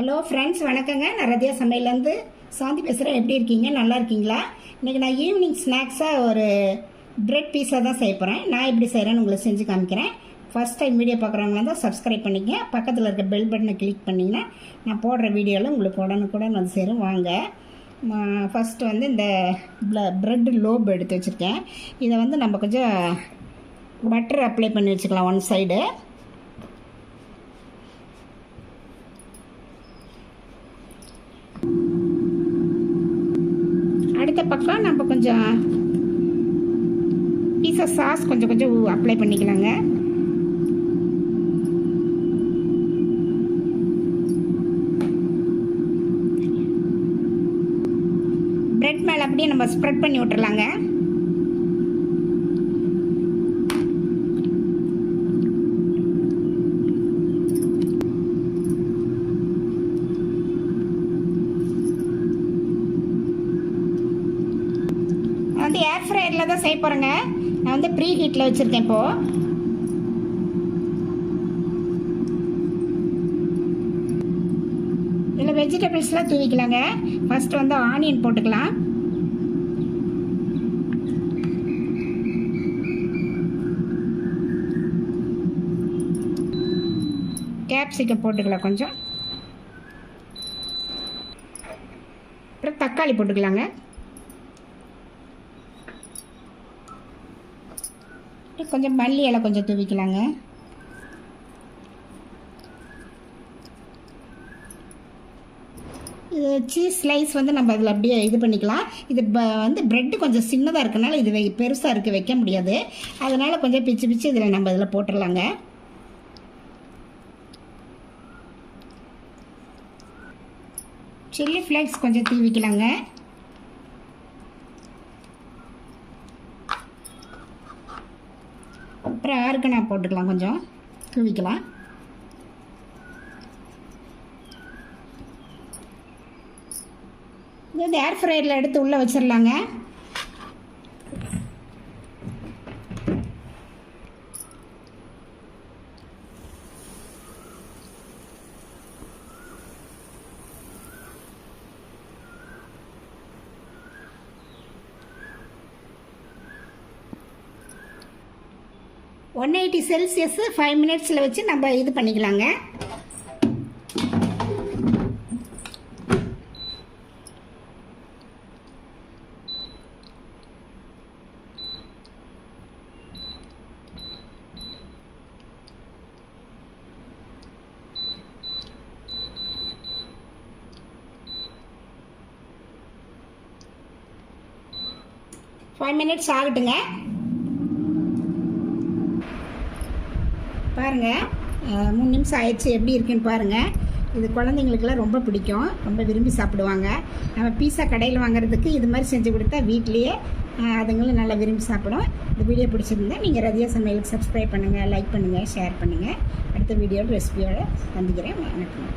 Hello friends, வணக்கங்க. நான் ரதியா சமையலேருந்து சாந்தி பேசுகிறேன். எப்படி இருக்கீங்க? நல்லா இருக்கீங்களா? இன்றைக்கி நான் ஈவினிங் ஸ்நாக்ஸாக ஒரு பிரெட் பீஸா தான் செய்ய போகிறேன். நான் எப்படி செய்கிறேன்னு உங்களுக்கு செஞ்சு காமிக்கிறேன். ஃபஸ்ட் டைம் வீடியோ பார்க்குறவங்களா தான் சப்ஸ்கிரைப் பண்ணிங்க. பக்கத்தில் இருக்க பெல் பட்டனை கிளிக் பண்ணிங்கன்னா நான் போடுற வீடியோவில் உங்களுக்கு உடனுக்குடன் வந்து சேரும். வாங்க. ஃபஸ்ட்டு வந்து இந்த ப்ரெட் லோப் எடுத்து வச்சுருக்கேன். இதை வந்து நம்ம கொஞ்சம் பட்டர் அப்ளை பண்ணி வச்சுக்கலாம் ஒன் சைடு. அடுத்த பக்கம் நம்ம கொஞ்சம் பீஸா சாஸ் கொஞ்சம் அப்ளை பண்ணிக்கலாங்க. பிரெட் மேலே அப்படியே நம்ம ஸ்ப்ரெட் பண்ணி விட்டுறலாங்க. வந்து ஏர் ஃப்ரையரில் தான் செய்ய போகிறேங்க. நான் வந்து ப்ரீ ஹீட்டில் வச்சுருக்கேன். இப்போது இதில் வெஜிடபிள்ஸ்லாம் தூவிக்கலாங்க. ஃபஸ்ட்டு வந்து ஆனியன் போட்டுக்கலாம். கேப்சிகம் போட்டுக்கலாம் கொஞ்சம். அப்புறம் தக்காளி போட்டுக்கலாங்க. கொஞ்சம் மல்லி இலை கொஞ்சம் தூவிக்கலாங்க. இது சீஸ் ஸ்லைஸ் வந்து நம்ம அதில் அப்படியே இது பண்ணிக்கலாம். இது வந்து ப்ரெட்டு கொஞ்சம் சின்னதாக இருக்கனால இது பெருசாக இருக்குது, வைக்க முடியாது. அதனால் கொஞ்சம் பிச்சு இதில் நம்ம இதில் போட்டுடலாங்க. சில்லி ஃப்ளேக்ஸ் கொஞ்சம் தூவிக்கலாங்க. அப்புறம் ஆர்கனா போட்டுக்கலாம், கொஞ்சம் தூவிக்கலாம். இது வந்து ஏர் ஃப்ரையரில் எடுத்து உள்ளே வச்சிடலாங்க. $180 5 மினிட்ஸில் வச்சு நம்ம இது பண்ணிக்கலாங்க. ஃபைவ் மினிட்ஸ் ஆகட்டுங்க. பாருங்கள், 3 நிமிஷம் ஆயிடுச்சு. எப்படி இருக்குன்னு பாருங்கள். இது குழந்தைங்களுக்கெல்லாம் ரொம்ப பிடிக்கும், ரொம்ப விரும்பி சாப்பிடுவாங்க. நம்ம பீஸா கடையில் வாங்குறதுக்கு இது மாதிரி செஞ்சு கொடுத்தா வீட்லேயே அதுங்களும் நல்லா விரும்பி சாப்பிடும். இந்த வீடியோ பிடிச்சிருந்தா நீங்கள் ரதியா சமையலுக்கு சப்ஸ்கிரைப் பண்ணுங்கள், லைக் பண்ணுங்கள், ஷேர் பண்ணுங்கள். அடுத்த வீடியோவில் ரெசிபியோடு சந்திக்கிறேன். வணக்கம்.